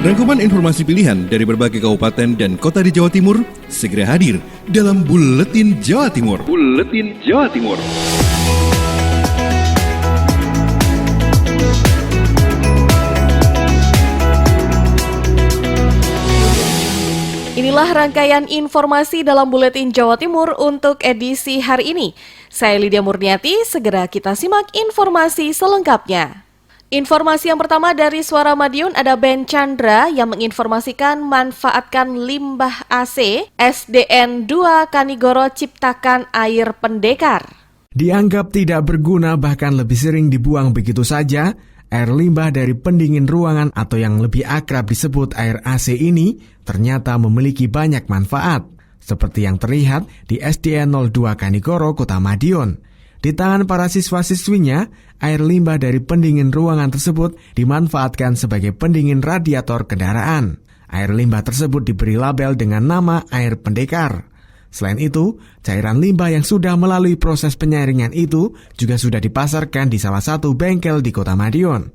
Rangkuman informasi pilihan dari berbagai kabupaten dan kota di Jawa Timur segera hadir dalam Buletin Jawa Timur. Buletin Jawa Timur. Inilah rangkaian informasi dalam Buletin Jawa Timur untuk edisi hari ini. Saya Lydia Murniati, segera kita simak informasi selengkapnya. Informasi yang pertama dari Suara Madiun ada Ben Chandra yang menginformasikan manfaatkan limbah AC SDN 2 Kanigoro ciptakan air pendekar. Dianggap tidak berguna bahkan lebih sering dibuang begitu saja, air limbah dari pendingin ruangan atau yang lebih akrab disebut air AC ini ternyata memiliki banyak manfaat, seperti yang terlihat di SDN 02 Kanigoro, Kota Madiun. Di tangan para siswa-siswinya, air limbah dari pendingin ruangan tersebut dimanfaatkan sebagai pendingin radiator kendaraan. Air limbah tersebut diberi label dengan nama air pendekar. Selain itu, cairan limbah yang sudah melalui proses penyaringan itu juga sudah dipasarkan di salah satu bengkel di Kota Madiun.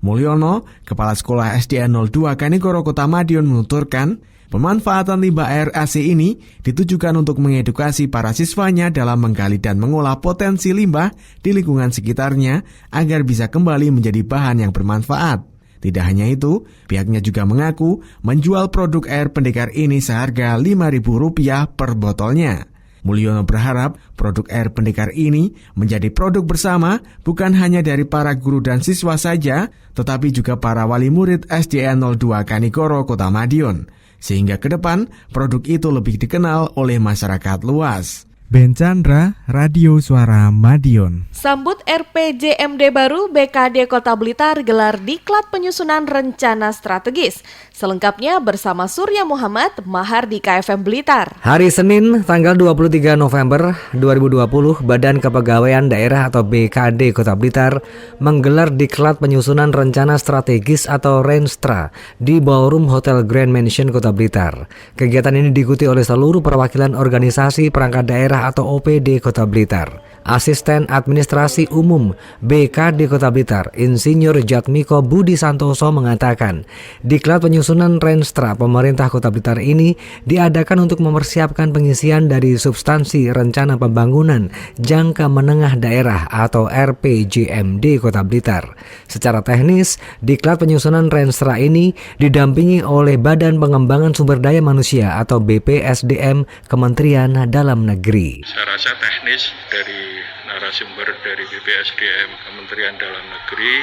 Mulyono, Kepala Sekolah SDN 02 Kanigoro Kota Madiun menuturkan, pemanfaatan limbah air AC ini ditujukan untuk mengedukasi para siswanya dalam menggali dan mengolah potensi limbah di lingkungan sekitarnya agar bisa kembali menjadi bahan yang bermanfaat. Tidak hanya itu, pihaknya juga mengaku menjual produk air pendekar ini seharga Rp5.000 per botolnya. Mulyono berharap produk air pendekar ini menjadi produk bersama bukan hanya dari para guru dan siswa saja, tetapi juga para wali murid SDN 02 Kanigoro Kota Madiun. Sehingga ke depan, produk itu lebih dikenal oleh masyarakat luas. Ben Chandra, Radio Suara Madiun. Sambut RPJMD baru BKD Kota Blitar gelar diklat penyusunan rencana strategis. Selengkapnya bersama Surya Muhammad, Mahardika FM Blitar. Hari Senin, tanggal 23 November 2020, Badan Kepegawaian Daerah atau BKD Kota Blitar menggelar diklat penyusunan rencana strategis atau Renstra di Ballroom Hotel Grand Mansion Kota Blitar. Kegiatan ini diikuti oleh seluruh perwakilan organisasi perangkat daerah atau OPD Kota Blitar. Asisten Administrasi Umum BKD Kota Blitar, Insinyur Jatmiko Budi Santoso mengatakan, diklat penyusunan Renstra pemerintah Kota Blitar ini diadakan untuk mempersiapkan pengisian dari substansi rencana pembangunan jangka menengah daerah atau RPJMD Kota Blitar. Secara teknis, diklat penyusunan Renstra ini didampingi oleh Badan Pengembangan Sumber Daya Manusia atau BPSDM Kementerian Dalam Negeri. Saya rasa teknis dari narasumber dari BPSDM Kementerian Dalam Negeri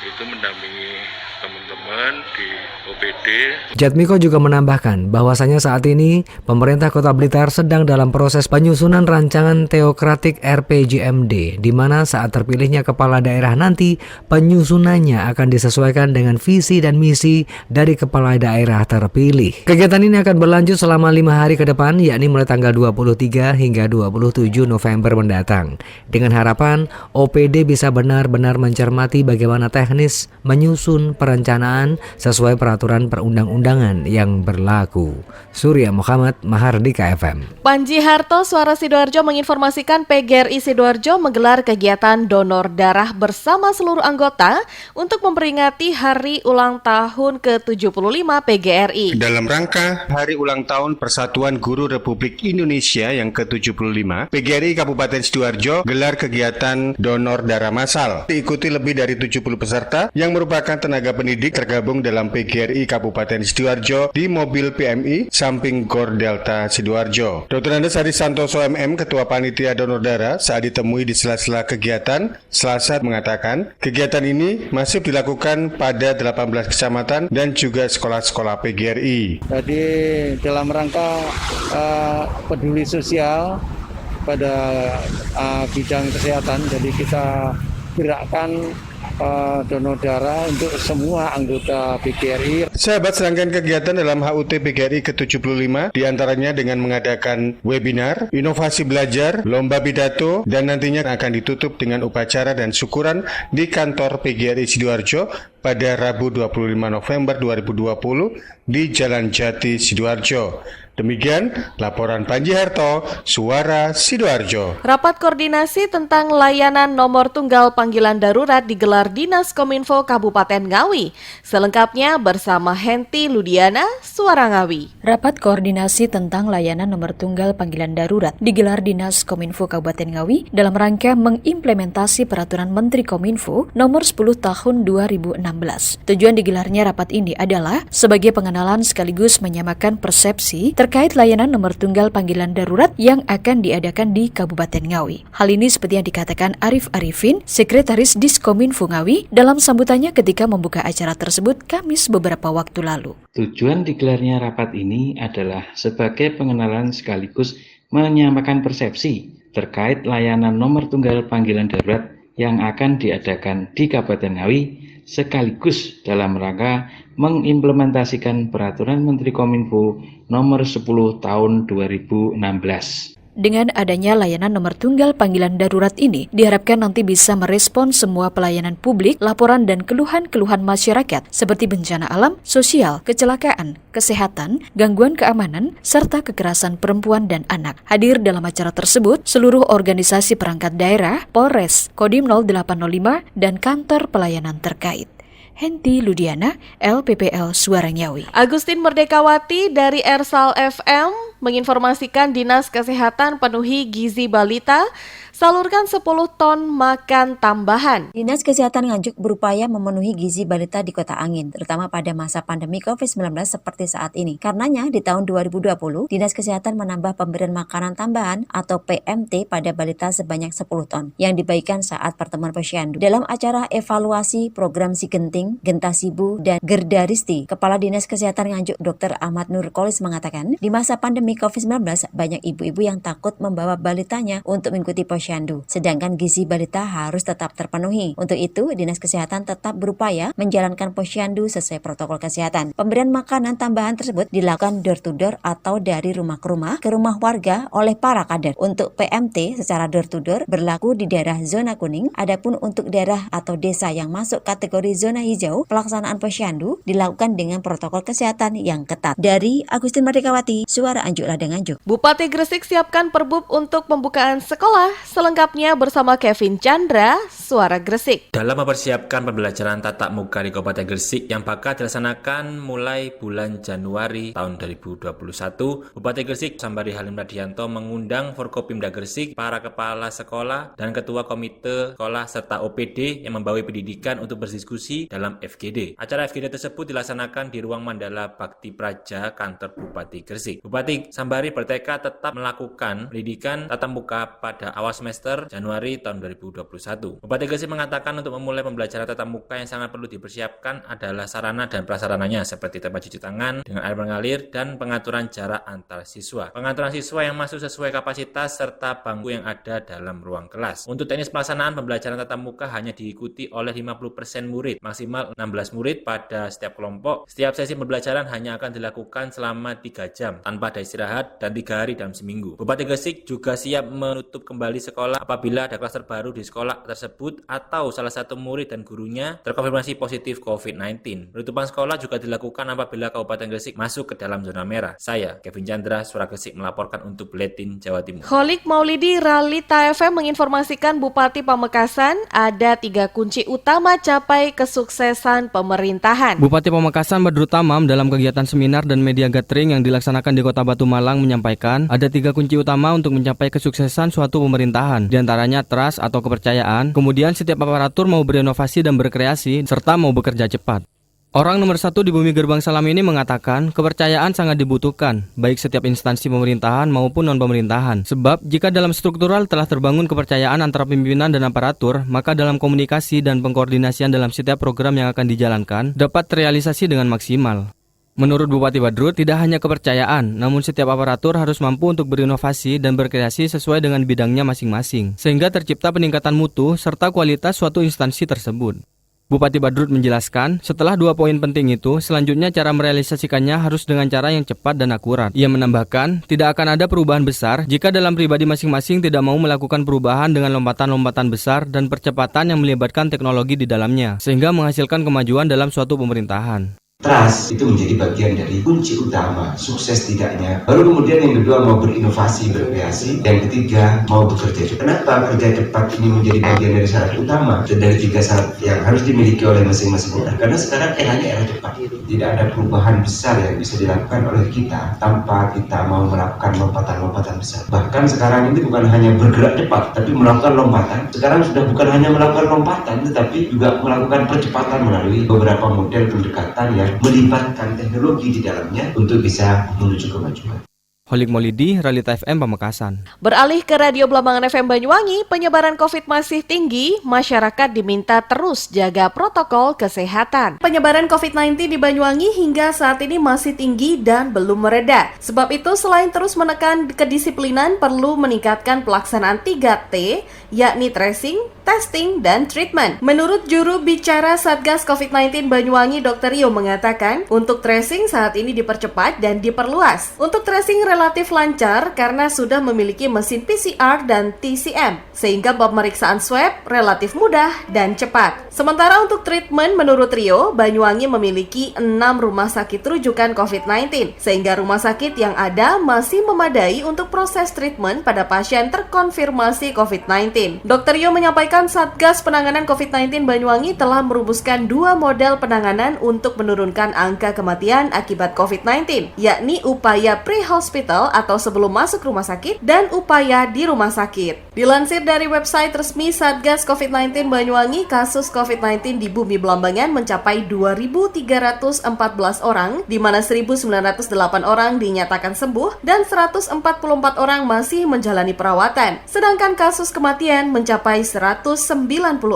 itu mendampingi teman-teman di OPD. Jatmiko juga menambahkan bahwasanya saat ini pemerintah Kota Blitar sedang dalam proses penyusunan rancangan teokratik RPJMD, di mana saat terpilihnya kepala daerah nanti penyusunannya akan disesuaikan dengan visi dan misi dari kepala daerah terpilih. Kegiatan ini akan berlanjut selama 5 hari ke depan, yakni mulai tanggal 23 hingga 27 November mendatang. Dengan harapan OPD bisa benar-benar mencermati bagaimana teknis menyusun perencanaan sesuai peraturan perundang-undangan yang berlaku. Surya Muhammad, Mahardika FM. Panji Harto, Suara Sidoarjo menginformasikan PGRI Sidoarjo menggelar kegiatan donor darah bersama seluruh anggota untuk memperingati Hari Ulang Tahun ke-75 PGRI. Dalam rangka Hari Ulang Tahun Persatuan Guru Republik Indonesia yang ke-75, PGRI Kabupaten Sidoarjo gelar kegiatan donor darah massal. Diikuti lebih dari 70 peserta yang merupakan tenaga pendidik tergabung dalam PGRI Kabupaten Sidoarjo di mobil PMI samping Gor Delta Sidoarjo. Dr. Andes Hadi Santoso MM, Ketua Panitia Donor Darah, saat ditemui di sela-sela kegiatan Selasa mengatakan, kegiatan ini masih dilakukan pada 18 kecamatan dan juga sekolah-sekolah PGRI. Jadi dalam rangka peduli sosial pada bidang kesehatan, jadi kita gerakkan donor darah untuk semua anggota PGRI. Sahabat, serangkaian kegiatan dalam HUT PGRI ke-75 diantaranya dengan mengadakan webinar, inovasi belajar, lomba pidato, dan nantinya akan ditutup dengan upacara dan syukuran di kantor PGRI Sidoarjo pada Rabu 25 November 2020 di Jalan Jati Sidoarjo. Demikian laporan Panji Harto, Suara Sidoarjo. Rapat koordinasi tentang layanan nomor tunggal panggilan darurat digelar Dinas Kominfo Kabupaten Ngawi. Selengkapnya bersama Henti Ludiana, Suara Ngawi. Rapat koordinasi tentang layanan nomor tunggal panggilan darurat digelar Dinas Kominfo Kabupaten Ngawi dalam rangka mengimplementasi Peraturan Menteri Kominfo Nomor 10 Tahun 2016. Tujuan digelarnya rapat ini adalah sebagai pengenalan sekaligus menyamakan persepsi terkait layanan nomor tunggal panggilan darurat yang akan diadakan di Kabupaten Ngawi. Hal ini seperti yang dikatakan Arif Arifin, Sekretaris Diskominfo Ngawi, dalam sambutannya ketika membuka acara tersebut Kamis beberapa waktu lalu. Tujuan digelarnya rapat ini adalah sebagai pengenalan sekaligus menyamakan persepsi terkait layanan nomor tunggal panggilan darurat yang akan diadakan di Kabupaten Ngawi, sekaligus dalam rangka mengimplementasikan Peraturan Menteri Kominfo Nomor 10 Tahun 2016. Dengan adanya layanan nomor tunggal panggilan darurat ini, diharapkan nanti bisa merespon semua pelayanan publik, laporan dan keluhan-keluhan masyarakat seperti bencana alam, sosial, kecelakaan, kesehatan, gangguan keamanan, serta kekerasan perempuan dan anak. Hadir dalam acara tersebut, seluruh organisasi perangkat daerah, Polres, Kodim 0805, dan kantor pelayanan terkait. Henti Ludiana, LPPL Suara Ngawi. Agustin Merdekawati dari Ersal FM menginformasikan Dinas Kesehatan penuhi gizi balita, salurkan 10 ton makan tambahan. Dinas Kesehatan Nganjuk berupaya memenuhi gizi balita di Kota Angin, terutama pada masa pandemi COVID-19 seperti saat ini. Karenanya, di tahun 2020, Dinas Kesehatan menambah pemberian makanan tambahan atau PMT pada balita sebanyak 10 ton yang dibagikan saat pertemuan posyandu. Dalam acara evaluasi program Si Genting, Gentasibu, dan Gerdaristi, Kepala Dinas Kesehatan Nganjuk Dr. Ahmad Nurkolis mengatakan, di masa pandemi COVID-19, banyak ibu-ibu yang takut membawa balitanya untuk mengikuti posyandu, sedangkan gizi balita harus tetap terpenuhi. Untuk itu, Dinas Kesehatan tetap berupaya menjalankan posyandu sesuai protokol kesehatan. Pemberian makanan tambahan tersebut dilakukan door to door atau dari rumah ke rumah warga oleh para kader. Untuk PMT secara door to door berlaku di daerah zona kuning, adapun untuk daerah atau desa yang masuk kategori zona hijau, pelaksanaan posyandu dilakukan dengan protokol kesehatan yang ketat. Dari Agustin Merdekawati, Suara Anjuk Ladang Anjuk. Bupati Gresik siapkan perbub untuk pembukaan sekolah. Selengkapnya bersama Kevin Chandra, Suara Gresik. Dalam mempersiapkan pembelajaran tatap muka di Kabupaten Gresik yang bakal dilaksanakan mulai bulan Januari tahun 2021, Bupati Gresik Sambari Halim Radianto mengundang Forkopimda Gresik, para kepala sekolah dan ketua komite sekolah serta OPD yang membawa pendidikan untuk berdiskusi dalam FGD. Acara FGD tersebut dilaksanakan di ruang Mandala Bakti Praja kantor Bupati Gresik. Bupati Sambari bertekad tetap melakukan pendidikan tatap muka pada awal semester Januari tahun 2021. Bupati Gresik mengatakan untuk memulai pembelajaran tatap muka yang sangat perlu dipersiapkan adalah sarana dan prasarananya seperti tempat cuci tangan dengan air mengalir dan pengaturan jarak antar siswa. Pengaturan siswa yang masuk sesuai kapasitas serta bangku yang ada dalam ruang kelas. Untuk teknis pelaksanaan pembelajaran tatap muka hanya diikuti oleh 50% murid, maksimal 16 murid pada setiap kelompok. Setiap sesi pembelajaran hanya akan dilakukan selama 3 jam tanpa ada istirahat dan 3 hari dalam seminggu. Bupati Gresik juga siap menutup kembali sekolah apabila ada klaster baru di sekolah tersebut atau salah satu murid dan gurunya terkonfirmasi positif COVID-19. Penutupan sekolah juga dilakukan apabila Kabupaten Gresik masuk ke dalam zona merah. Saya, Kevin Chandra, Suara Gresik melaporkan untuk Buletin Jawa Timur. Kholik Maulidi Ralita FM menginformasikan Bupati Pamekasan ada 3 kunci utama capai kesuksesan pemerintahan. Bupati Pamekasan Badrut Tamam dalam kegiatan seminar dan media gathering yang dilaksanakan di Kota Batu Malang menyampaikan ada 3 kunci utama untuk mencapai kesuksesan suatu pemerintahan. Di antaranya trust atau kepercayaan, kemudian setiap aparatur mau berinovasi dan berkreasi, serta mau bekerja cepat. Orang nomor 1 di Bumi Gerbang Salam ini mengatakan kepercayaan sangat dibutuhkan, baik setiap instansi pemerintahan maupun non-pemerintahan. Sebab jika dalam struktural telah terbangun kepercayaan antara pimpinan dan aparatur, maka dalam komunikasi dan pengkoordinasian dalam setiap program yang akan dijalankan dapat terrealisasi dengan maksimal. Menurut Bupati Badrut, tidak hanya kepercayaan, namun setiap aparatur harus mampu untuk berinovasi dan berkreasi sesuai dengan bidangnya masing-masing, sehingga tercipta peningkatan mutu serta kualitas suatu instansi tersebut. Bupati Badrut menjelaskan, setelah 2 poin penting itu, selanjutnya cara merealisasikannya harus dengan cara yang cepat dan akurat. Ia menambahkan, tidak akan ada perubahan besar jika dalam pribadi masing-masing tidak mau melakukan perubahan dengan lompatan-lompatan besar dan percepatan yang melibatkan teknologi di dalamnya, sehingga menghasilkan kemajuan dalam suatu pemerintahan. Trust itu menjadi bagian dari kunci utama sukses tidaknya. Baru kemudian yang kedua mau berinovasi, berkreasi. Yang ketiga mau bekerja cepat. Kenapa kerja cepat ini menjadi bagian dari syarat utama dan dari 3 syarat yang harus dimiliki oleh masing-masing orang? Karena sekarang eranya era cepat. Tidak ada perubahan besar yang bisa dilakukan oleh kita tanpa kita mau melakukan lompatan-lompatan besar. Bahkan sekarang ini bukan hanya bergerak cepat, tapi melakukan lompatan. Sekarang sudah bukan hanya melakukan lompatan, tetapi juga melakukan percepatan melalui beberapa model pendekatan yang melibatkan teknologi di dalamnya untuk bisa menuju kemajuan. Holik Molidi, Realita FM Pamekasan. Beralih ke Radio Blambangan FM Banyuwangi, penyebaran COVID masih tinggi, masyarakat diminta terus jaga protokol kesehatan. Penyebaran COVID-19 di Banyuwangi hingga saat ini masih tinggi dan belum mereda. Sebab itu, selain terus menekan kedisiplinan, perlu meningkatkan pelaksanaan 3T, yakni tracing, testing, dan treatment. Menurut juru bicara Satgas COVID-19 Banyuwangi, Dr. Rio mengatakan, untuk tracing saat ini dipercepat dan diperluas. Untuk tracing relatif lancar karena sudah memiliki mesin PCR dan TCM, sehingga pemeriksaan swab relatif mudah dan cepat. Sementara untuk treatment, menurut Rio, Banyuwangi memiliki 6 rumah sakit rujukan COVID-19, sehingga rumah sakit yang ada masih memadai untuk proses treatment pada pasien terkonfirmasi COVID-19. Dr. Rio menyampaikan Satgas Penanganan COVID-19 Banyuwangi telah merumuskan 2 model penanganan untuk menurunkan angka kematian akibat COVID-19, yakni upaya pre-hospital atau sebelum masuk rumah sakit dan upaya di rumah sakit. Dilansir dari website resmi Satgas COVID-19 Banyuwangi, kasus COVID-19 di Bumi Blambangan mencapai 2.314 orang, di mana 1.908 orang dinyatakan sembuh dan 144 orang masih menjalani perawatan. Sedangkan kasus kematian mencapai 190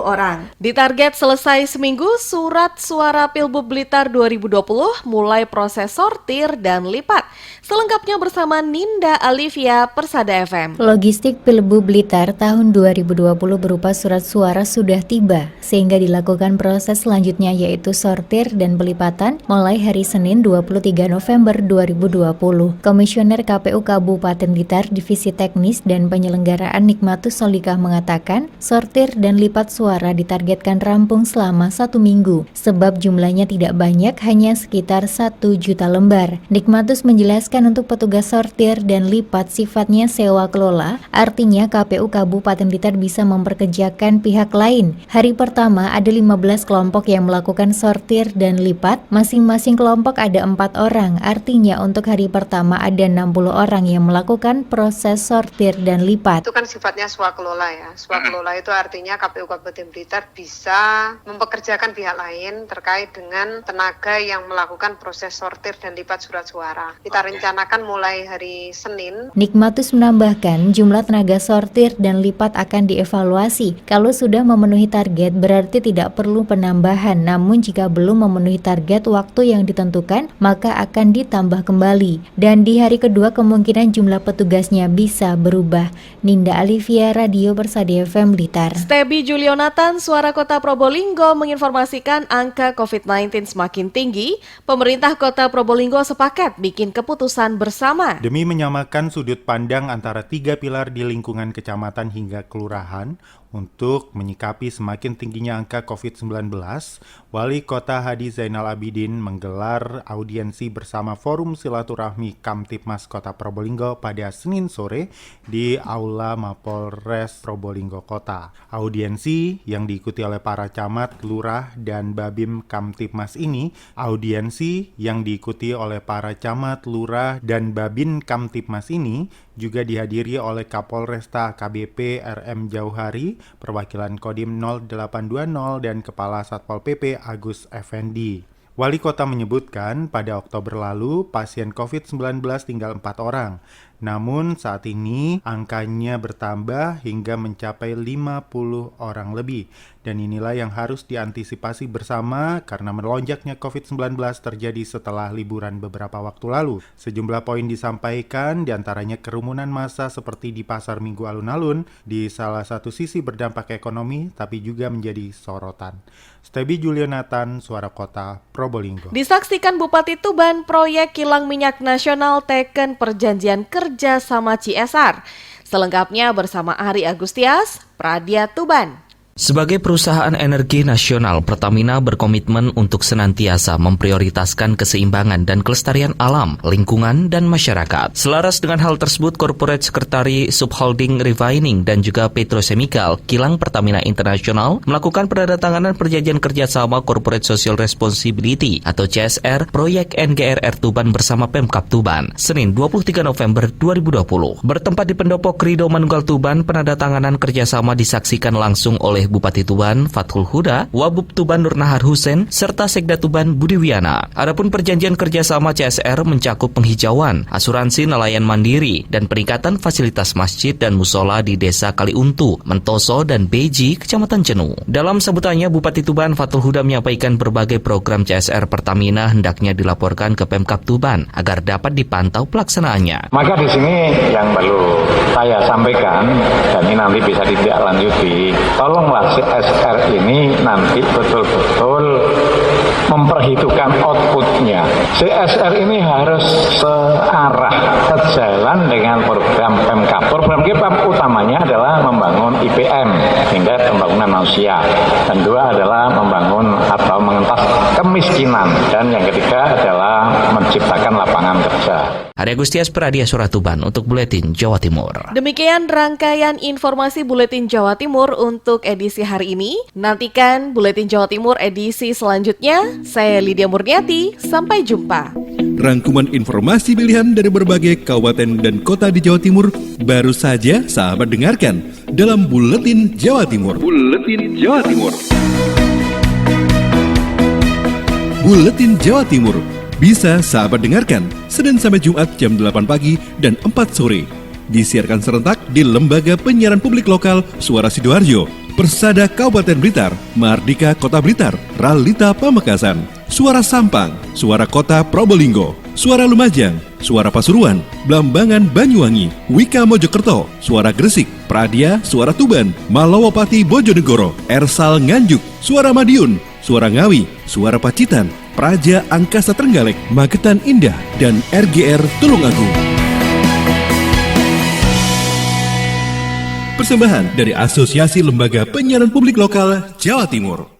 orang. Ditarget selesai seminggu, surat suara Pilbub Blitar 2020 mulai proses sortir dan lipat. Selengkapnya bersama Ninda Alivia, Persada FM. Logistik Pilbub Blitar tahun 2020 berupa surat suara sudah tiba, sehingga dilakukan proses selanjutnya yaitu sortir dan pelipatan mulai hari Senin 23 November 2020. Komisioner KPU Kabupaten Blitar Divisi Teknis dan Penyelenggaraan Nikmatus Solikah mengatakan, sortir dan lipat suara ditargetkan rampung selama 1 minggu, sebab jumlahnya tidak banyak, hanya sekitar 1 juta lembar. Nikmatus menjelaskan untuk petugas sortir dan lipat sifatnya sewa kelola, artinya KPU Kabupaten Blitar bisa memperkerjakan pihak lain. Hari pertama ada 15 kelompok yang melakukan sortir dan lipat, masing-masing kelompok ada 4 orang, artinya untuk hari pertama ada 60 orang yang melakukan proses sortir dan lipat. Itu kan sifatnya swakelola ya. Swakelola itu artinya KPU Kabupaten Blitar bisa mempekerjakan pihak lain terkait dengan tenaga yang melakukan proses sortir dan lipat surat suara. Kita rencanakan mulai hari Senin. Nikmatus menambahkan jumlah tenaga sortir dan lipat akan dievaluasi. Kalau sudah memenuhi target berarti tidak perlu penambahan, namun jika belum memenuhi target waktu yang ditentukan maka akan ditambah kembali. Dan di hari kedua kemungkinan jumlah petugasnya bisa berubah. Ninda Alivia, Radio Persada FM Blitar. Stebi Julionatan, Suara Kota Probolinggo menginformasikan angka COVID-19 semakin tinggi. Pemerintah Kota Probolinggo sepakat bikin keputusan bersama demi menyamakan sudut pandang antara 3 pilar di lingkungan kecamatan hingga kelurahan. Untuk menyikapi semakin tingginya angka COVID-19, Wali Kota Hadi Zainal Abidin menggelar audiensi bersama Forum Silaturahmi Kamtipmas Kota Probolinggo pada Senin sore di Aula Mapolres Probolinggo Kota. Audiensi yang diikuti oleh para camat, lurah, dan Babim Kamtipmas ini, juga dihadiri oleh Kapolresta KBP RM Jauhari, perwakilan Kodim 0820 dan Kepala Satpol PP Agus Effendi. Wali Kota menyebutkan pada Oktober lalu pasien COVID-19 tinggal 4 orang. Namun saat ini angkanya bertambah hingga mencapai 50 orang lebih. Dan inilah yang harus diantisipasi bersama karena melonjaknya COVID-19 terjadi setelah liburan beberapa waktu lalu. Sejumlah poin disampaikan, diantaranya kerumunan massa seperti di Pasar Minggu alun-alun, di salah satu sisi berdampak ekonomi tapi juga menjadi sorotan. Stebi Julionatan, Suara Kota Probolinggo. Disaksikan Bupati Tuban, proyek kilang minyak nasional teken perjanjian kerja sama CSR. Selengkapnya bersama Ari Agustias, Pradia Tuban. Sebagai perusahaan energi nasional, Pertamina berkomitmen untuk senantiasa memprioritaskan keseimbangan dan kelestarian alam, lingkungan, dan masyarakat. Selaras dengan hal tersebut, Corporate Secretary Subholding Refining dan juga Petrochemical Kilang Pertamina International melakukan penandatanganan perjanjian kerjasama Corporate Social Responsibility atau CSR proyek NGRR Tuban bersama Pemkab Tuban, Senin 23 November 2020. Bertempat di Pendopo Krido Manunggal Tuban, penandatanganan kerjasama disaksikan langsung oleh Bupati Tuban Fathul Huda, Wabub Tuban Nur Nahar Husein, serta Sekda Tuban Budi Wiana. Adapun perjanjian kerjasama CSR mencakup penghijauan, asuransi nelayan mandiri, dan peningkatan fasilitas masjid dan musola di Desa Kaliuntu, Mentoso, dan Beji, Kecamatan Jenu. Dalam sambutannya, Bupati Tuban Fathul Huda menyampaikan berbagai program CSR Pertamina hendaknya dilaporkan ke Pemkab Tuban agar dapat dipantau pelaksanaannya. Maka di sini yang perlu saya sampaikan, dan ini nanti bisa ditindaklanjuti, tolonglah CSR ini nanti betul-betul memperhitungkan outputnya. CSR ini harus searah, sejalan dengan program Pemkab. Program kita utamanya adalah membangun IPM, hingga pembangunan manusia. Dan dua adalah membangun atau mengentas kemiskinan. Dan yang ketiga adalah menciptakan lapangan kerja. Arya Gustias Pradia Surat Tuban untuk Buletin Jawa Timur. Demikian rangkaian informasi Buletin Jawa Timur untuk edisi hari ini. Nantikan Buletin Jawa Timur edisi selanjutnya. Saya Lydia Murniati, sampai jumpa. Rangkuman informasi pilihan dari berbagai kabupaten dan kota di Jawa Timur baru saja sahabat dengarkan dalam Buletin Jawa Timur. Buletin Jawa Timur. Buletin Jawa Timur bisa sahabat dengarkan Senin sampai Jumat jam 8 pagi dan 4 sore. Disiarkan serentak di Lembaga Penyiaran Publik Lokal Suara Sidoarjo, Persada Kabupaten Blitar, Mardika Kota Blitar, Ralita Pamekasan, Suara Sampang, Suara Kota Probolinggo, Suara Lumajang, Suara Pasuruan, Blambangan Banyuwangi, Wika Mojokerto, Suara Gresik, Pradia, Suara Tuban, Malawapati Bojonegoro, Ersal Nganjuk, Suara Madiun, Suara Ngawi, Suara Pacitan, Praja Angkasa Trenggalek, Magetan Indah, dan RGR Tulungagung. Persembahan dari Asosiasi Lembaga Penyiaran Publik Lokal Jawa Timur.